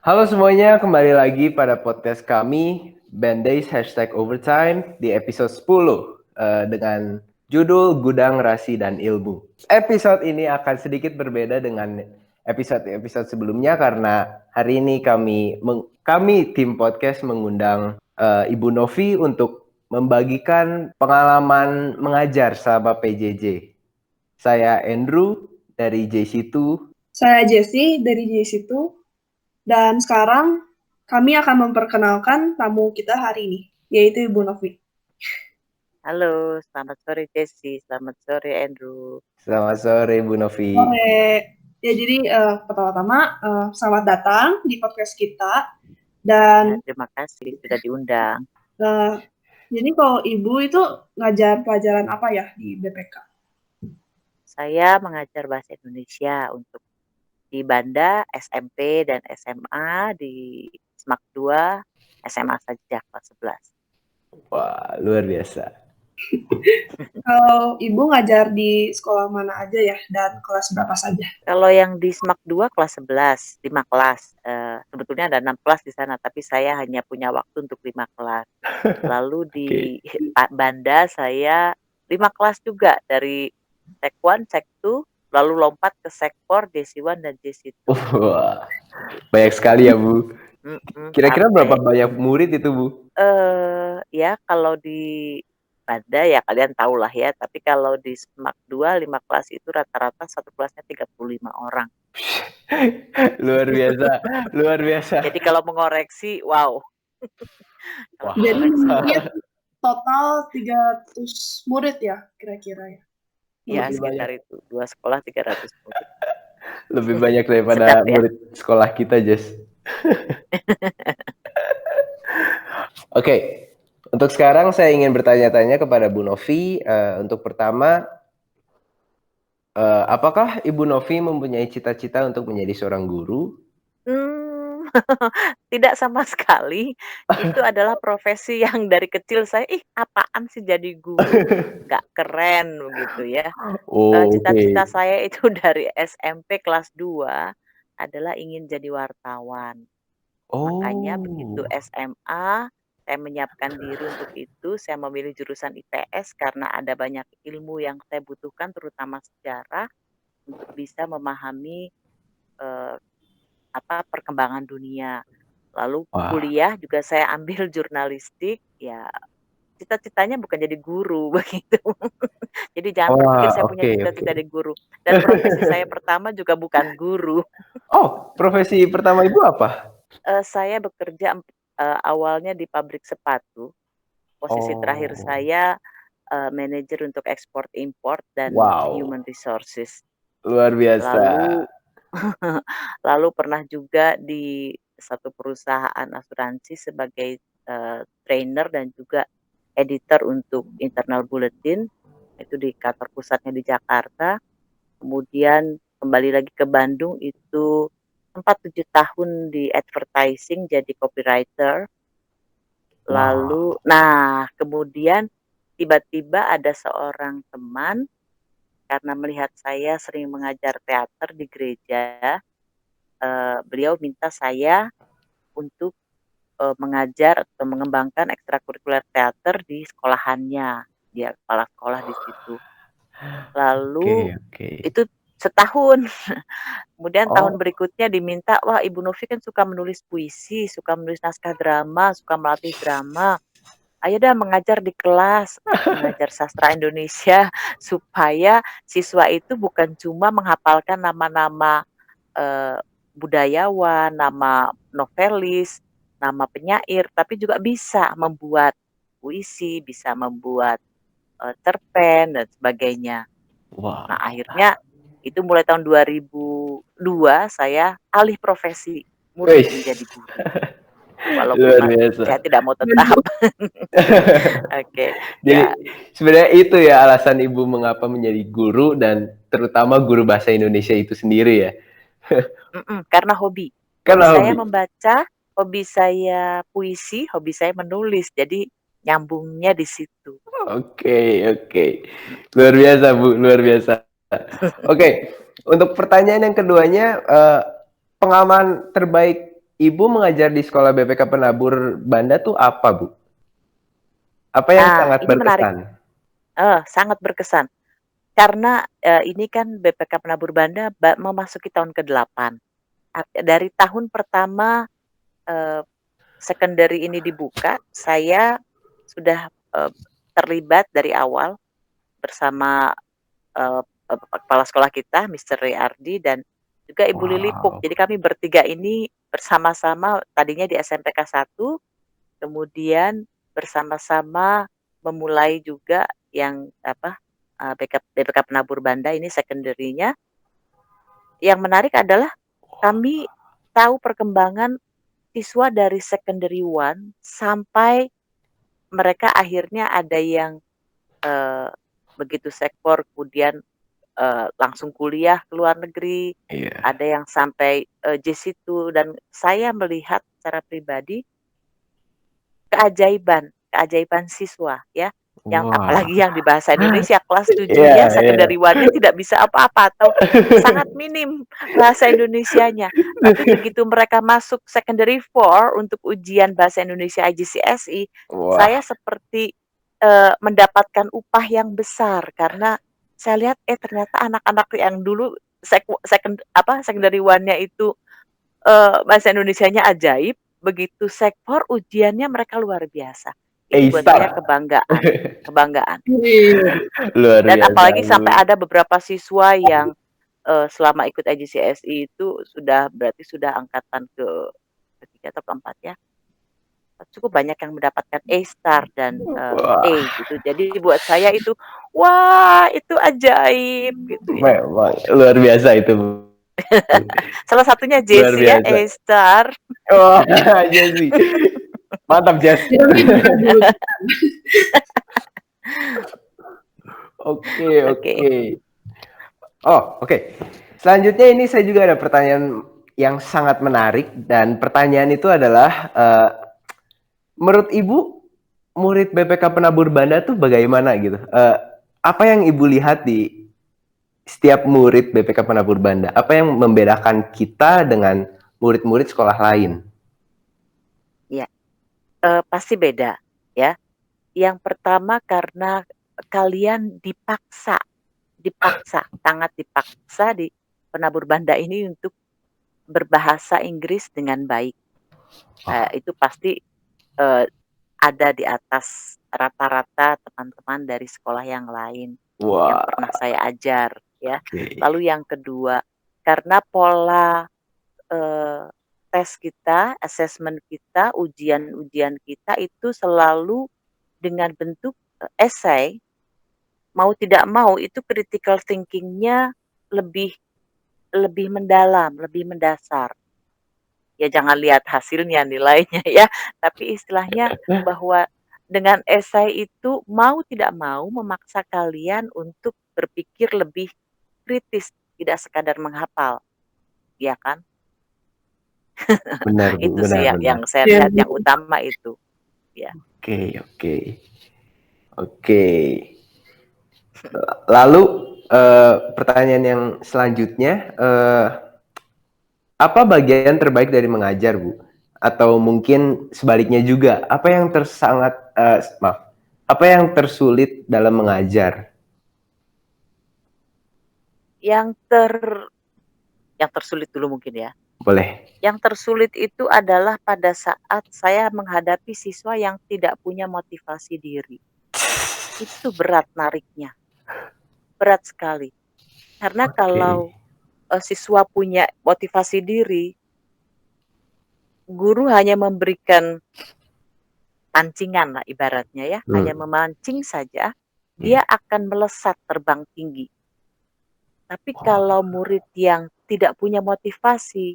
Halo semuanya, kembali lagi pada podcast kami Band-Aids #overtime di episode 10 dengan judul Gudang Rasi dan Ilmu. Episode ini akan sedikit berbeda dengan episode-episode sebelumnya karena hari ini kami tim podcast mengundang Ibu Novi untuk membagikan pengalaman mengajar selama PJJ. Saya Andrew dari JC2. Saya Jessie dari JC2, dan sekarang kami akan memperkenalkan tamu kita hari ini, yaitu Ibu Novi. Halo, selamat sore Jessie, selamat sore Andrew. Selamat sore Bu Novi. Sore. Ya, jadi pertama-tama selamat datang di podcast kita. Dan terima kasih sudah diundang. Jadi kalau Ibu itu ngajar pelajaran apa ya di BPK? Saya mengajar bahasa Indonesia untuk di Banda, SMP dan SMA, di SMAK 2, SMA saja kelas 11. Wah, luar biasa. Kalau Ibu ngajar di sekolah mana aja ya, dan kelas berapa saja? Kalau yang di SMAK 2 kelas 11, 5 kelas. Sebetulnya ada 6 kelas di sana, tapi saya hanya punya waktu untuk 5 kelas. Lalu di Banda saya 5 kelas juga, dari Sek 1, Sek 2, lalu lompat ke Sek 4, JC1 dan JC2. Wah, banyak sekali ya Bu. Kira-kira berapa banyak murid itu Bu? Ya kalau di Banda ya kalian tahu lah ya, tapi kalau di SMAK 2 5 kelas itu rata-rata satu kelasnya 35 orang. Luar biasa, luar biasa. Jadi kalau mengoreksi, wow. Jadi mungkin total 300 murid ya kira-kira ya? Ya, sekitar itu. 2 sekolah 300 murid. Lebih banyak daripada murid sekolah kita, Jess. Oke. Untuk sekarang saya ingin bertanya-tanya kepada Bu Novi. Untuk pertama, apakah Ibu Novi mempunyai cita-cita untuk menjadi seorang guru? Tidak sama sekali. Itu adalah profesi yang dari kecil saya, apaan sih jadi guru? Nggak keren begitu ya. Cita-cita saya itu dari SMP kelas 2 adalah ingin jadi wartawan. Makanya begitu SMA, saya menyiapkan diri untuk itu, saya memilih jurusan IPS karena ada banyak ilmu yang saya butuhkan, terutama sejarah, untuk bisa memahami perkembangan dunia. Lalu kuliah juga saya ambil jurnalistik, ya cita-citanya bukan jadi guru begitu. Jadi jangan berpikir saya punya cita-cita jadi guru. Dan profesi saya pertama juga bukan guru. Oh, profesi pertama Ibu apa? Saya bekerja awalnya di pabrik sepatu. Posisi terakhir saya manajer untuk ekspor import dan human resources. Luar biasa. Lalu pernah juga di satu perusahaan asuransi sebagai trainer dan juga editor untuk internal bulletin, itu di kantor pusatnya di Jakarta. Kemudian kembali lagi ke Bandung, itu 7 tahun di advertising jadi copywriter. Lalu kemudian tiba-tiba ada seorang teman, karena melihat saya sering mengajar teater di gereja, beliau minta saya untuk mengajar atau mengembangkan ekstrakurikuler teater di sekolahannya. Dia kepala sekolah di situ. Lalu itu setahun. Kemudian tahun berikutnya diminta, wah Ibu Novi kan suka menulis puisi, suka menulis naskah drama, suka melatih drama. Ayo dah mengajar di kelas, mengajar sastra Indonesia, supaya siswa itu bukan cuma menghafalkan nama-nama budayawan, nama novelis, nama penyair, tapi juga bisa membuat puisi, bisa membuat cerpen dan sebagainya. Nah akhirnya itu mulai tahun 2002 saya alih profesi, mulai menjadi guru. Walaupun saya tidak mau tetap. Jadi sebenarnya itu ya alasan Ibu mengapa menjadi guru, dan terutama guru bahasa Indonesia itu sendiri ya. Karena hobi. Hobi saya membaca, hobi saya puisi, hobi saya menulis. Jadi nyambungnya di situ. Oke. Luar biasa Bu, luar biasa. Oke, untuk pertanyaan yang keduanya, pengalaman terbaik Ibu mengajar di sekolah BPK Penabur Banda tuh apa, Bu? Apa yang Nah, sangat ini menarik, berkesan? sangat berkesan. Karena, ini kan BPK Penabur Banda memasuki tahun ke-8. Dari tahun pertama, eee, secondary ini dibuka, saya sudah, terlibat dari awal bersama, eee kepala sekolah kita, Mister Riyardi dan juga Ibu Lilipuk. Wow. Jadi kami bertiga ini bersama-sama tadinya di SMPK 1, kemudian bersama-sama memulai juga yang apa, BPK Penabur Banda ini secondary-nya. Yang menarik adalah kami tahu perkembangan siswa dari secondary one sampai mereka akhirnya ada yang, eee, begitu sekpor kemudian langsung kuliah ke luar negeri, Iya. ada yang sampai, J2 dan saya melihat secara pribadi keajaiban keajaiban siswa ya, yang Wah. apalagi yang di bahasa Indonesia kelas Iya, 7-nya iya. secondary one-nya tidak bisa apa-apa atau sangat minim bahasa Indonesianya. Tapi begitu mereka masuk secondary four untuk ujian bahasa Indonesia IGCSE, saya Wah, seperti, mendapatkan upah yang besar karena saya lihat, ternyata anak-anak yang dulu secondary one-nya itu bahasa Indonesianya ajaib, begitu Sekpor ujiannya mereka luar biasa. Itu buat saya A-star. kebanggaan kebanggaan. Iya. Luar Dan biasa, apalagi Bu. sampai ada beberapa siswa yang, selama ikut IGCSE itu sudah berarti sudah angkatan ketiga atau keempat ya, cukup banyak yang mendapatkan A-star dan, A Wah, gitu. Jadi buat saya itu, wah itu ajaib gitu ya. memang luar biasa itu, Bu. Salah satunya Luar Jessie ya biasa. A-star. Wah, Jessy. Mantap, Jess. Jadi bisa dulu. Oke, Oke. oke. Oh, oke. Selanjutnya ini saya juga ada pertanyaan yang sangat menarik dan pertanyaan itu adalah, menurut Ibu, murid BPK Penabur Banda tuh bagaimana gitu? Apa yang Ibu lihat di setiap murid BPK Penabur Banda? Apa yang membedakan kita dengan murid-murid sekolah lain? Iya, pasti beda ya. Yang pertama karena kalian dipaksa, sangat dipaksa di Penabur Banda ini untuk berbahasa Inggris dengan baik. Oh, Itu pasti, eee, ada di atas rata-rata teman-teman dari sekolah yang lain, yang wah, pernah saya ajar ya. oke. Lalu yang kedua, karena pola, eee, tes kita, assessment kita, ujian-ujian kita itu selalu dengan bentuk, esai, mau tidak mau itu critical thinking-nya lebih lebih mendalam, lebih mendasar. Ya jangan lihat hasilnya, nilainya ya, tapi istilahnya bahwa dengan esai itu mau tidak mau memaksa kalian untuk berpikir lebih kritis, tidak sekadar menghafal, ya kan? Benar, Bu, Itu sih benar, yang benar. saya Iya, lihat Bu. yang utama itu, ya. Oke, oke. Oke. Lalu, pertanyaan yang selanjutnya, apa bagian terbaik dari mengajar, Bu? Atau mungkin sebaliknya juga, apa yang maaf, apa yang tersulit dalam mengajar? Yang ter yang tersulit dulu mungkin ya. Boleh. Yang tersulit itu adalah pada saat saya menghadapi siswa yang tidak punya motivasi diri. Itu berat nariknya, berat sekali. Karena Oke. kalau, siswa punya motivasi diri, guru hanya memberikan pancingan lah ibaratnya ya, hanya Hmm. memancing saja, Hmm. dia akan melesat terbang tinggi. Tapi Wah, kalau murid yang tidak punya motivasi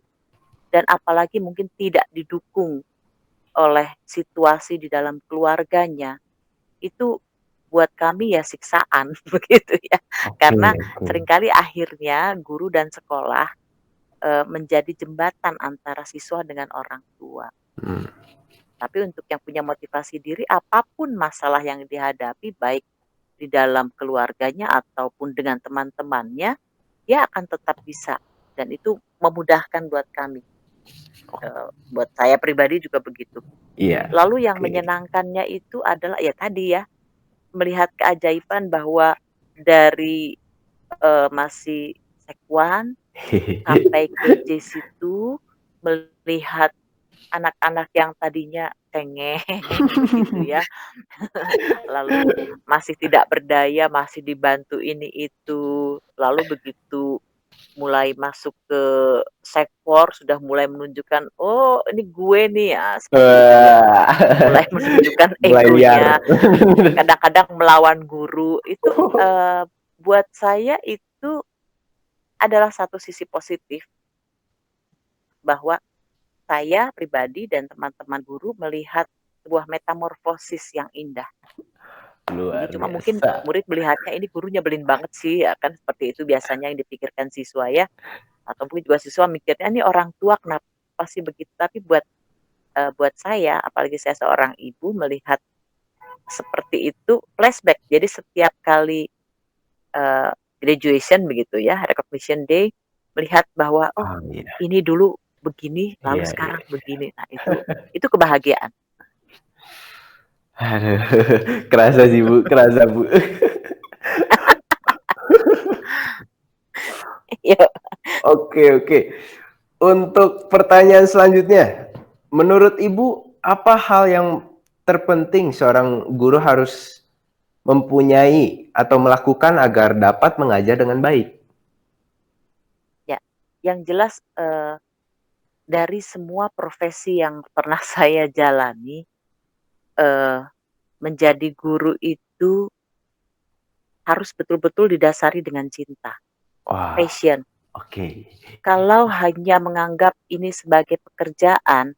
dan apalagi mungkin tidak didukung oleh situasi di dalam keluarganya, itu buat kami ya siksaan begitu ya. oke, Karena oke. seringkali akhirnya guru dan sekolah, menjadi jembatan antara siswa dengan orang tua. Hmm. Tapi untuk yang punya motivasi diri, apapun masalah yang dihadapi, baik di dalam keluarganya ataupun dengan teman-temannya, dia akan tetap bisa dan itu memudahkan buat kami. Buat saya pribadi juga begitu. Iya, Lalu yang oke. menyenangkannya itu adalah ya tadi ya, melihat keajaiban bahwa dari, masih sekwan sampai ke J2 melihat anak-anak yang tadinya cengeng gitu ya, lalu masih tidak berdaya, masih dibantu ini itu, lalu begitu mulai masuk ke sektor sudah mulai menunjukkan, "Oh ini gue nih," ya seperti itu ya. Wah. Mulai menunjukkan Mulai liar. egonya, kadang-kadang melawan guru, itu, buat saya itu adalah satu sisi positif bahwa saya pribadi dan teman-teman guru melihat sebuah metamorfosis yang indah. Ini Luar cuma mungkin biasa. murid melihatnya ini guru nyebelin banget sih, ya kan seperti itu biasanya yang dipikirkan siswa ya, atau mungkin juga siswa mikirnya, "Ini orang tua kenapa sih begitu?" Tapi buat saya, apalagi saya seorang ibu melihat seperti itu flashback. Jadi setiap kali, graduation begitu ya, recognition day, melihat bahwa, "Oh, Oh, iya. ini dulu begini, lalu Iya, iya. sekarang begini." Nah itu kebahagiaan. Aduh, kerasa sih, Bu, kerasa, Bu. Iya. Oke, oke. Untuk pertanyaan selanjutnya, menurut Ibu, apa hal yang terpenting seorang guru harus mempunyai atau melakukan agar dapat mengajar dengan baik? Ya, yang jelas, dari semua profesi yang pernah saya jalani, eee, menjadi guru itu harus betul-betul didasari dengan cinta, Wah, passion. oke. Kalau hanya menganggap ini sebagai pekerjaan,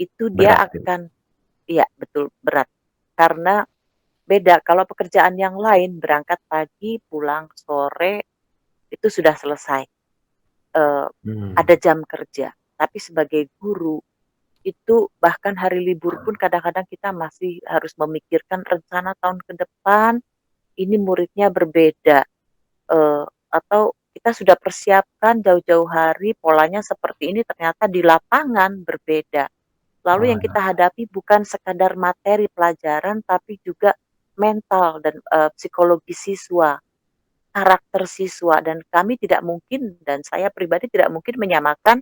itu dia Berat itu. akan iya betul, berat. Karena beda, kalau pekerjaan yang lain berangkat pagi, pulang sore, itu sudah selesai, eee, Hmm. ada jam kerja. Tapi sebagai guru, itu bahkan hari libur pun kadang-kadang kita masih harus memikirkan rencana tahun ke depan, ini muridnya berbeda, atau kita sudah persiapkan jauh-jauh hari polanya seperti ini ternyata di lapangan berbeda. Lalu yang kita Wah, hadapi bukan sekadar materi pelajaran tapi juga mental dan, psikologi siswa, karakter siswa dan kami tidak mungkin dan saya pribadi tidak mungkin menyamakan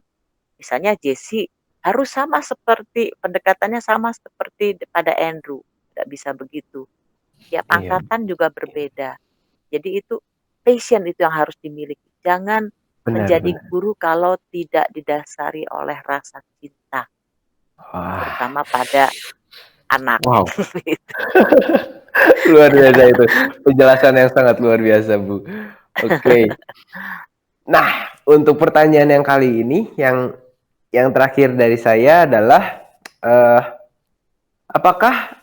misalnya Jessie harus sama seperti pendekatannya sama seperti pada Andrew, tidak bisa begitu. Tiap iya, angkatan juga berbeda. Jadi itu passion itu yang harus dimiliki. Jangan benar, menjadi benar. guru kalau tidak didasari oleh rasa cinta, Wah, terutama pada anak. wow, Gitu. luar biasa itu. Penjelasan yang sangat luar biasa, Bu. Oke. Nah, untuk pertanyaan yang kali ini, yang terakhir dari saya adalah, eh, apakah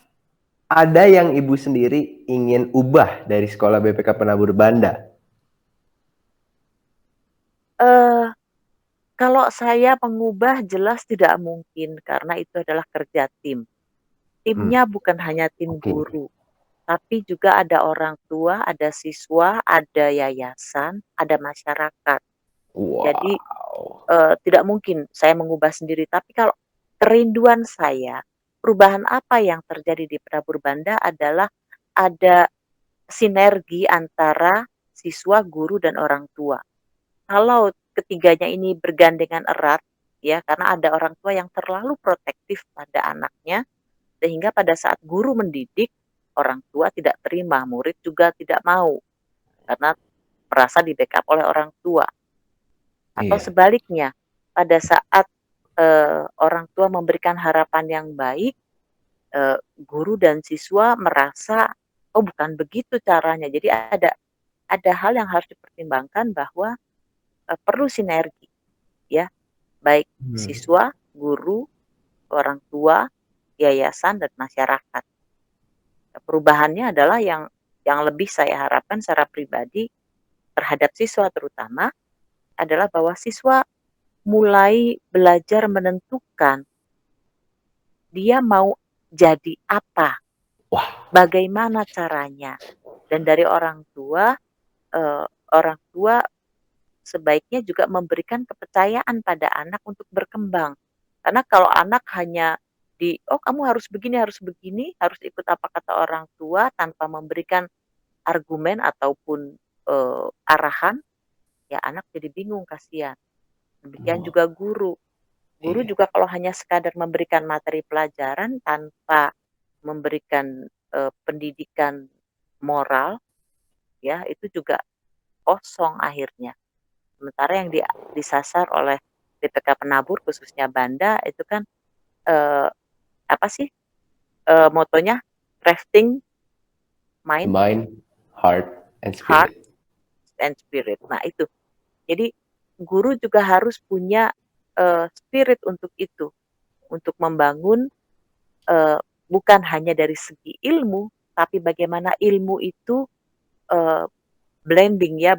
ada yang Ibu sendiri ingin ubah dari sekolah BPK Penabur Banda? Eee, kalau saya mengubah jelas tidak mungkin karena itu adalah kerja tim. Hmm, Timnya bukan hanya tim oke. guru, tapi juga ada orang tua, ada siswa, ada yayasan, ada masyarakat. Jadi, Wow. tidak mungkin saya mengubah sendiri, tapi kalau kerinduan saya, perubahan apa yang terjadi di Penabur Banda adalah ada sinergi antara siswa, guru, dan orang tua. Kalau ketiganya ini bergandengan erat, ya, karena ada orang tua yang terlalu protektif pada anaknya, sehingga pada saat guru mendidik, orang tua tidak terima, murid juga tidak mau, karena merasa di-backup oleh orang tua. Atau Iya. sebaliknya, pada saat, orang tua memberikan harapan yang baik, guru dan siswa merasa, "Oh bukan begitu caranya." Jadi ada hal yang harus dipertimbangkan bahwa, perlu sinergi ya, baik Hmm, siswa, guru, orang tua, yayasan, dan masyarakat. Perubahannya adalah yang lebih saya harapkan secara pribadi terhadap siswa terutama adalah bahwa siswa mulai belajar menentukan dia mau jadi apa, wah, bagaimana caranya. Dan dari orang tua, orang tua sebaiknya juga memberikan kepercayaan pada anak untuk berkembang. Karena kalau anak hanya "Oh kamu harus begini, harus ikut apa kata orang tua," tanpa memberikan argumen ataupun, arahan, ya anak jadi bingung, kasihan. Demikian Oh, juga guru. Guru iya. juga kalau hanya sekadar memberikan materi pelajaran tanpa memberikan, pendidikan moral, ya itu juga kosong akhirnya. Sementara yang disasar oleh BPK Penabur khususnya Banda itu kan, eee, apa sih, motonya? Crafting mind, Mind, heart, and heart, spirit. and spirit. Nah itu. Jadi guru juga harus punya, spirit untuk itu, untuk membangun, eee, bukan hanya dari segi ilmu, tapi bagaimana ilmu itu, eee, blending ya,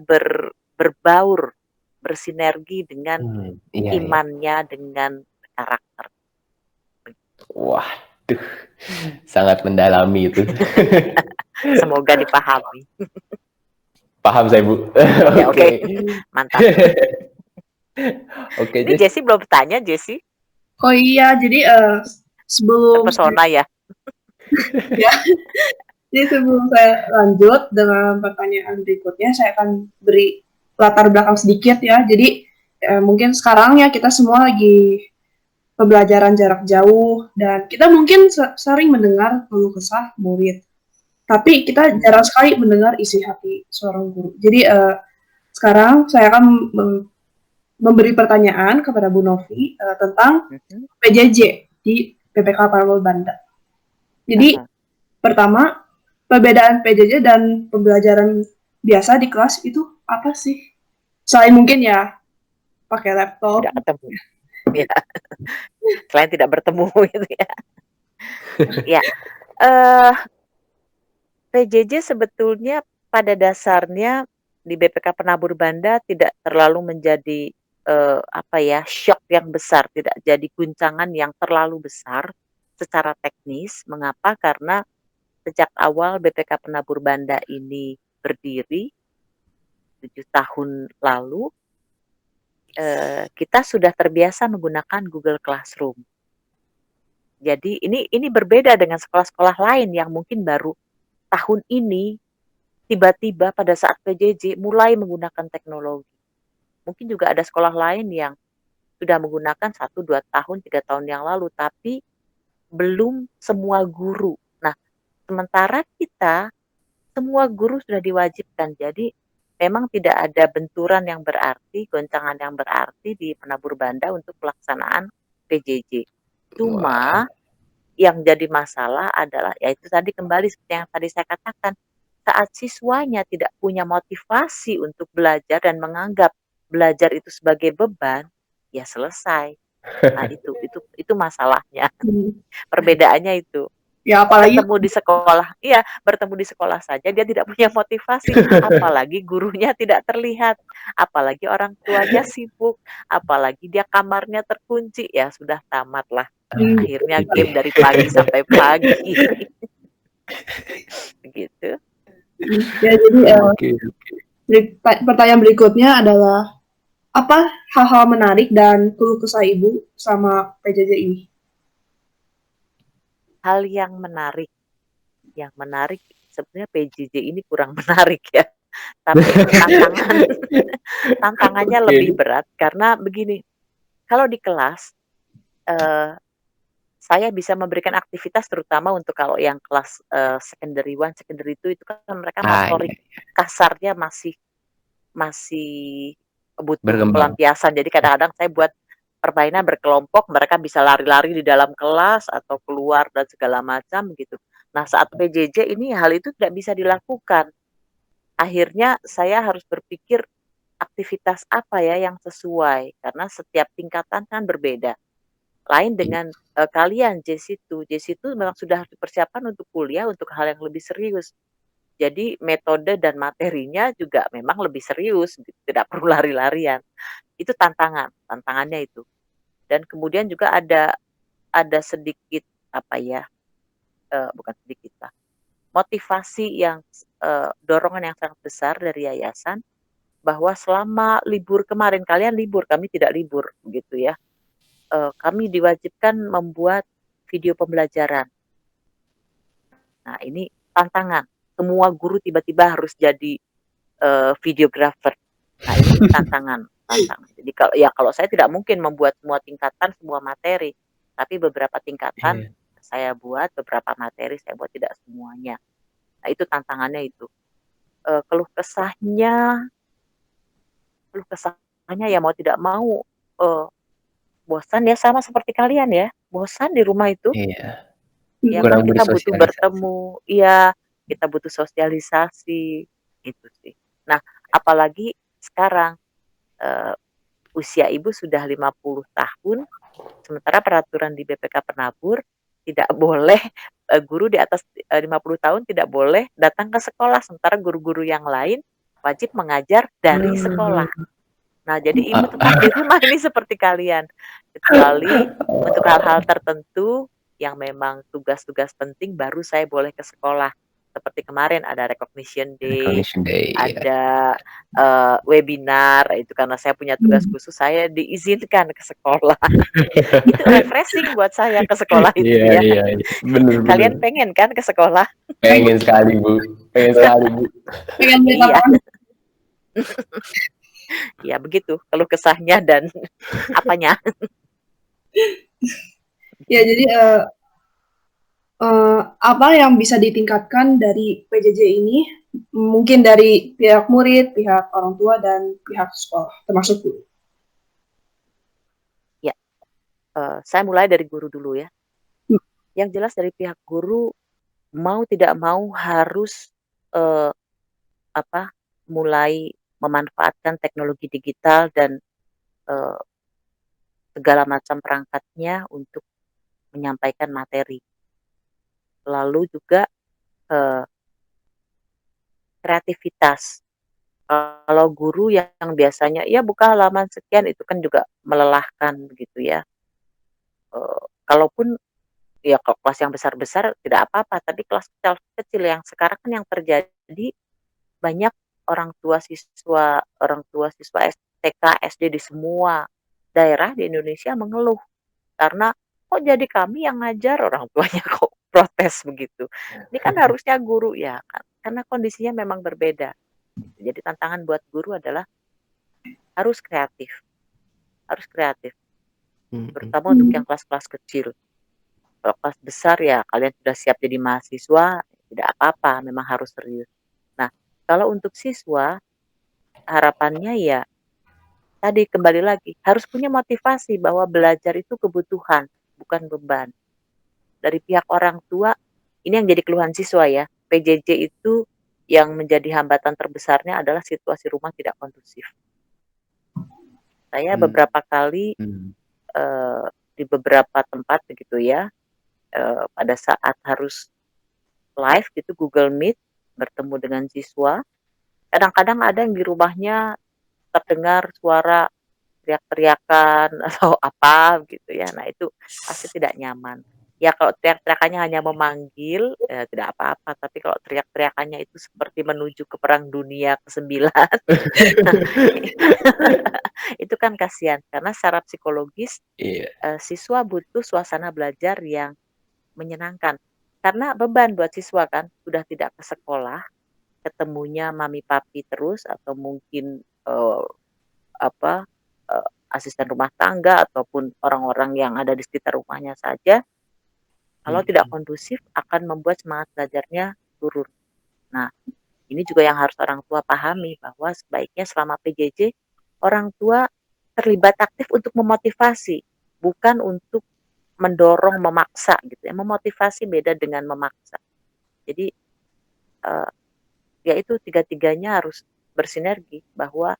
berbaur, bersinergi dengan Iya, iya. imannya, dengan karakter. Waduh, sangat mendalami itu. Semoga dipahami. Paham saya, Bu. Ya Oke. oke, mantap. Oke, Ini Jess. Jessie belum tanya, Jessie, Oh iya, jadi sebelum terpesona ya? ya, jadi sebelum saya lanjut dengan pertanyaan berikutnya, saya akan beri latar belakang sedikit ya. Jadi mungkin sekarang ya kita semua lagi pembelajaran jarak jauh dan kita mungkin sering mendengar keluh kesah murid. Tapi kita jarang sekali mendengar isi hati seorang guru. Jadi sekarang saya akan memberi pertanyaan kepada Bu Novi tentang Mhm, PJJ di PPK Parmol Banda. Jadi aha. pertama, perbedaan PJJ dan pembelajaran biasa di kelas itu apa sih? Selain mungkin ya pakai laptop. Tidak ketemu, ya. Selain tidak bertemu gitu ya. Ya, eee, PJJ sebetulnya pada dasarnya di BPK Penabur Banda tidak terlalu menjadi, apa ya, syok yang besar, tidak jadi guncangan yang terlalu besar secara teknis. Mengapa? Karena sejak awal BPK Penabur Banda ini berdiri 7 tahun lalu, kita sudah terbiasa menggunakan Google Classroom. Jadi ini berbeda dengan sekolah-sekolah lain yang mungkin baru tahun ini tiba-tiba pada saat PJJ mulai menggunakan teknologi. Mungkin juga ada sekolah lain yang sudah menggunakan 1, 2 tahun, 3 tahun yang lalu, tapi belum semua guru. Nah, sementara kita, semua guru sudah diwajibkan. Jadi memang tidak ada benturan yang berarti, goncangan yang berarti di Penabur Banda untuk pelaksanaan PJJ. Wah, Cuma yang jadi masalah adalah, ya itu tadi kembali seperti yang tadi saya katakan, saat siswanya tidak punya motivasi untuk belajar dan menganggap belajar itu sebagai beban, ya selesai. Nah itu masalahnya, Hmm. perbedaannya itu. Ya apalagi Bertemu di sekolah iya, bertemu di sekolah saja dia tidak punya motivasi, apalagi gurunya tidak terlihat, apalagi orang tuanya sibuk, apalagi dia kamarnya terkunci, ya sudah tamatlah. hmm, Akhirnya oke. game dari pagi sampai pagi, begitu. ya jadi Oke. pertanyaan berikutnya adalah apa hal-hal menarik dan keluh kesah ibu sama PJJ ini? Hal yang menarik sebenarnya PJJ ini kurang menarik ya, tapi tantangannya Oke. lebih berat karena begini, kalau di kelas, eee, saya bisa memberikan aktivitas terutama untuk kalau yang kelas, secondary 1, secondary 2 itu kan mereka motorik Iya, kasarnya masih butuh berkembang. pelampiasan. Jadi kadang-kadang saya buat permainan berkelompok, mereka bisa lari-lari di dalam kelas atau keluar dan segala macam gitu. Nah, saat PJJ ini hal itu tidak bisa dilakukan. Akhirnya saya harus berpikir aktivitas apa ya yang sesuai, karena setiap tingkatan kan berbeda. Lain dengan, kalian J-SITU memang sudah harus dipersiapkan untuk kuliah, untuk hal yang lebih serius. Jadi metode dan materinya juga memang lebih serius gitu, tidak perlu lari-larian. Itu tantangannya itu. Dan kemudian juga ada sedikit, apa ya, bukan sedikit lah, motivasi yang dorongan yang sangat besar dari yayasan bahwa selama libur kemarin, kalian libur, kami tidak libur, begitu ya. Kami diwajibkan membuat video pembelajaran. Nah, ini tantangan. Semua guru tiba-tiba harus jadi videographer. Nah, ini tantangan. Jadi kalau saya tidak mungkin membuat semua tingkatan, semua materi, tapi beberapa tingkatan Iya. saya buat, beberapa materi saya buat, tidak semuanya. Nah, itu tantangannya itu. Keluh kesahnya ya mau tidak mau, bosan ya, sama seperti kalian ya, bosan di rumah itu. Iya. Ya kan Kurang kita butuh bersosialisasi. bertemu, iya, kita butuh sosialisasi, itu sih. Nah, apalagi sekarang, eee, usia ibu sudah 50 tahun, sementara peraturan di BPK Penabur tidak boleh, guru di atas, 50 tahun tidak boleh datang ke sekolah, sementara guru-guru yang lain wajib mengajar dari sekolah. Nah, jadi ibu tetap di rumah ini seperti kalian, kecuali untuk hal-hal tertentu yang memang tugas-tugas penting baru saya boleh ke sekolah. Seperti kemarin ada recognition day, Recognition Day, iya. ada, webinar, itu karena saya punya tugas khusus saya diizinkan ke sekolah. Itu refreshing buat saya ke sekolah itu Iya ya. iya iya, bener bener. Kalian pengen kan ke sekolah? Pengen sekali, Bu. Pengen sekali, Bu. Pengen beli Iya. lapangan. Ya begitu, keluh kesahnya dan apanya. Ya, jadi apa yang bisa ditingkatkan dari PJJ ini? Mungkin dari pihak murid, pihak orang tua, dan pihak sekolah, termasuk guru. Ya, saya mulai dari guru dulu ya. Hmm. Yang jelas dari pihak guru, mau tidak mau harus, eee, mulai memanfaatkan teknologi digital dan, eee, segala macam perangkatnya untuk menyampaikan materi. Lalu juga, eee, kreativitas. Kalau guru yang biasanya, "Ya buka halaman sekian," itu kan juga melelahkan begitu ya. Kalaupun ya kalau kelas yang besar-besar tidak apa-apa, tapi kelas kecil yang sekarang kan yang terjadi banyak orang tua siswa TK, SD di semua daerah di Indonesia mengeluh karena, "Kok jadi kami yang ngajar?" Orang tuanya kok protes begitu. Ini kan harusnya guru ya kan, karena kondisinya memang berbeda. Jadi tantangan buat guru adalah harus kreatif harus kreatif, Mhm. terutama untuk yang kelas-kelas kecil. Kalau kelas besar ya kalian sudah siap jadi mahasiswa, tidak apa-apa, memang harus serius. Nah, kalau untuk siswa, harapannya ya tadi kembali lagi, harus punya motivasi bahwa belajar itu kebutuhan, bukan beban. Dari pihak orang tua, ini yang jadi keluhan siswa ya, PJJ itu yang menjadi hambatan terbesarnya adalah situasi rumah tidak kondusif. Saya Mmm, beberapa kali, mhm. di beberapa tempat begitu ya, pada saat harus live gitu Google Meet, bertemu dengan siswa, kadang-kadang ada yang di rumahnya terdengar suara teriak-teriakan atau apa gitu ya. Nah itu pasti tidak nyaman. Ya kalau teriak-teriakannya hanya memanggil, tidak apa-apa, tapi kalau teriak-teriakannya itu seperti menuju ke perang dunia ke-9, itu kan kasihan. Karena secara psikologis, Iya. siswa butuh suasana belajar yang menyenangkan. Karena beban buat siswa kan, sudah tidak ke sekolah, ketemunya mami papi terus atau mungkin, apa, asisten rumah tangga ataupun orang-orang yang ada di sekitar rumahnya saja, kalau tidak Mhm. kondusif akan membuat semangat belajarnya turun. Nah, ini juga yang harus orang tua pahami bahwa sebaiknya selama PJJ, orang tua terlibat aktif untuk memotivasi, bukan untuk mendorong, memaksa gitu ya. Memotivasi beda dengan memaksa. Jadi, eee, ya itu tiga-tiganya harus bersinergi bahwa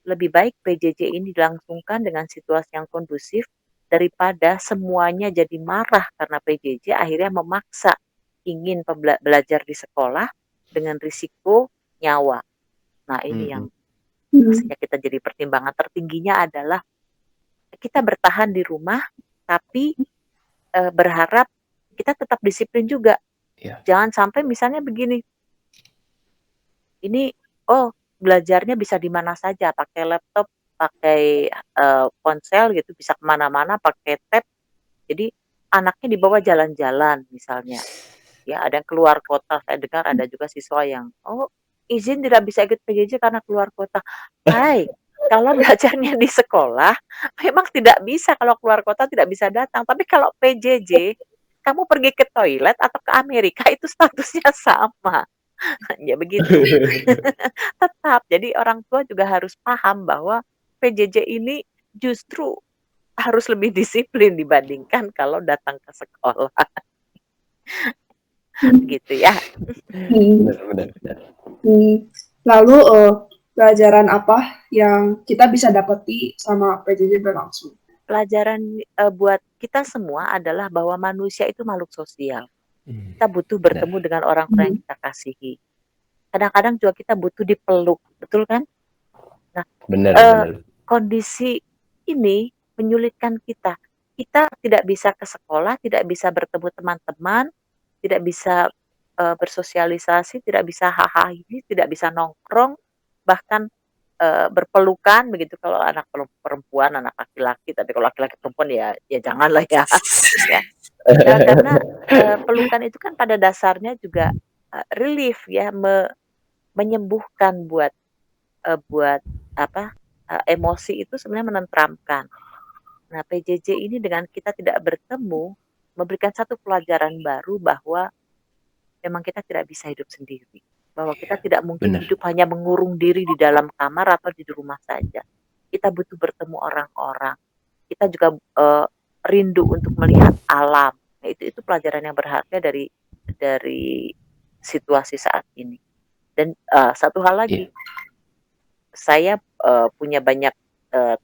lebih baik PJJ ini dilangsungkan dengan situasi yang kondusif daripada semuanya jadi marah karena PJJ akhirnya memaksa ingin belajar di sekolah dengan risiko nyawa. Nah, ini yang Mhm. Hmm. mestinya kita jadi pertimbangan tertingginya adalah kita bertahan di rumah tapi, berharap kita tetap disiplin juga. Iya. Jangan sampai misalnya begini, ini, oh belajarnya bisa di mana saja, pakai laptop, pakai, ponsel gitu, bisa kemana-mana pakai tab. Jadi anaknya dibawa jalan-jalan misalnya, ya ada yang keluar kota, saya dengar ada juga siswa yang, "Oh, izin tidak bisa ikut PJJ karena keluar kota." Hai, kalau belajarnya di sekolah memang tidak bisa kalau keluar kota tidak bisa datang, tapi kalau PJJ, kamu pergi ke toilet atau ke Amerika itu statusnya sama. Ya begitu. Tetap, jadi orang tua juga harus paham bahwa PJJ ini justru harus lebih disiplin dibandingkan kalau datang ke sekolah, gitu ya. Hmm. Benar. Lalu pelajaran apa yang kita bisa dapati sama PJJ berlangsung? Pelajaran, buat kita semua adalah bahwa manusia itu makhluk sosial. Kita butuh Benar. bertemu dengan orang-orang yang kita kasihi. Kadang-kadang juga kita butuh dipeluk, betul kan? Nah, Benar. kondisi ini menyulitkan kita. Kita tidak bisa ke sekolah, tidak bisa bertemu teman-teman, tidak bisa, bersosialisasi, tidak bisa hahaha, tidak bisa nongkrong, bahkan, berpelukan begitu kalau anak perempuan, anak laki-laki, tapi kalau laki-laki perempuan ya janganlah ya, ya. Karena, pelukan itu kan pada dasarnya juga, relief ya, menyembuhkan buat apa, emosi itu sebenarnya menenteramkan. Nah, PJJ ini dengan kita tidak bertemu, memberikan satu pelajaran baru bahwa memang kita tidak bisa hidup sendiri. Bahwa kita tidak mungkin Benar. hidup hanya mengurung diri di dalam kamar atau di rumah saja. Kita butuh bertemu orang-orang. Kita juga, rindu untuk melihat alam. Nah, itu pelajaran yang berharga dari situasi saat ini. Dan, satu hal lagi, Iya. saya, punya banyak,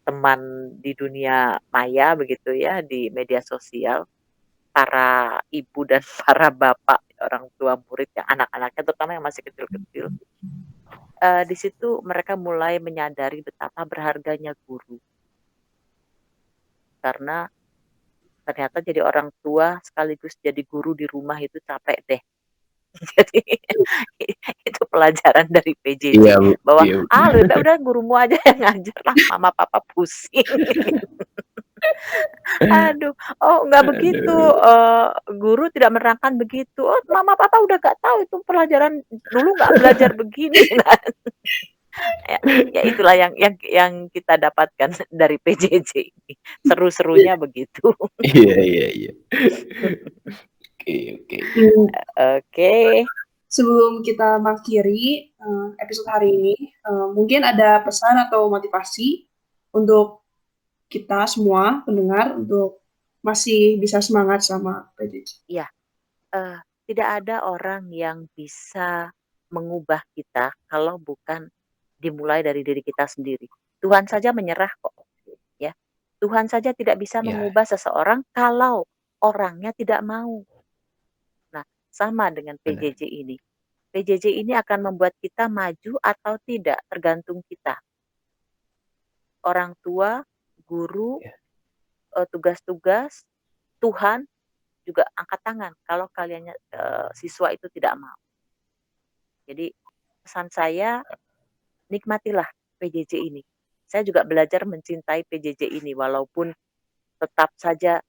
teman di dunia maya begitu ya, di media sosial, para ibu dan para bapak, orang tua murid yang anak-anaknya terutama yang masih kecil-kecil, di situ mereka mulai menyadari betapa berharganya guru. Karena ternyata jadi orang tua sekaligus jadi guru di rumah itu capek deh. Jadi itu pelajaran dari Iya, PJJ Bu. bahwa, Iya. lebih baik udah gurumu aja yang ngajar lah, mama papa pusing. Aduh, oh nggak begitu, Aduh. guru tidak menerangkan begitu, "Oh mama papa udah nggak tahu itu pelajaran dulu nggak belajar begini." Nah, ya itulah yang kita dapatkan dari PJJ ini, seru-serunya begitu. Iya. Oke. Oke. Sebelum kita mengakhiri episode hari ini, mungkin ada pesan atau motivasi untuk kita semua pendengar untuk masih bisa semangat sama PJJ. Iya, tidak ada orang yang bisa mengubah kita kalau bukan dimulai dari diri kita sendiri. Tuhan saja menyerah kok, ya. Tuhan saja tidak bisa Iya, mengubah seseorang kalau orangnya tidak mau. Nah, sama dengan benar. PJJ ini. PJJ ini akan membuat kita maju atau tidak, tergantung kita. Orang tua, guru, Iya. tugas-tugas, Tuhan juga angkat tangan kalau kaliannya siswa itu tidak mau. Jadi pesan saya, nikmatilah PJJ ini. Saya juga belajar mencintai PJJ ini walaupun tetap saja,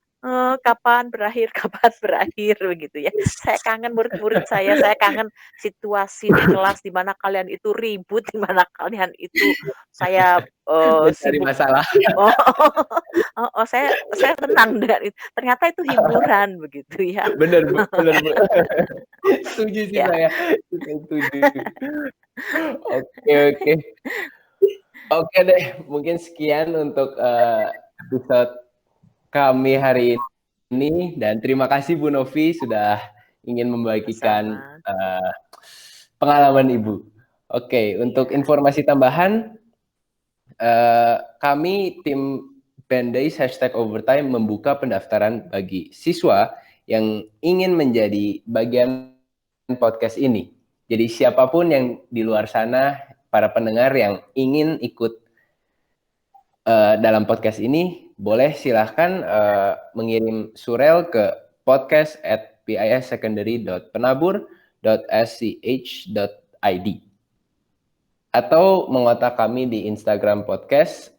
kapan berakhir kapan berakhir begitu ya. Saya kangen murid-murid saya kangen situasi di kelas di mana kalian itu ribut, di mana kalian itu saya, Mencari sibuk. masalah. Oh, heeh, saya senang dengan itu, ternyata itu hiburan begitu ya. Benar, Bu. Setuju sih Ya, saya. Setuju. Oke. Oke deh, mungkin sekian untuk episode kami hari ini dan terima kasih Bu Novi sudah ingin membagikan sama. pengalaman Ibu. Oke, untuk Iya. informasi tambahan, kami tim Bendays #overtime membuka pendaftaran bagi siswa yang ingin menjadi bagian podcast ini. Jadi siapapun yang di luar sana, para pendengar yang ingin ikut dalam podcast ini, boleh silahkan mengirim surel ke podcast@pissecondary.penabur.sch.id. atau mengontak kami di Instagram podcast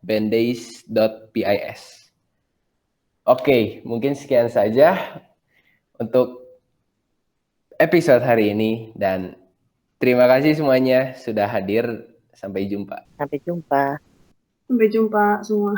@bendays.pis. Oke, mungkin sekian saja untuk episode hari ini dan terima kasih semuanya sudah hadir. Sampai jumpa. Sampai jumpa. Sampai jumpa semua.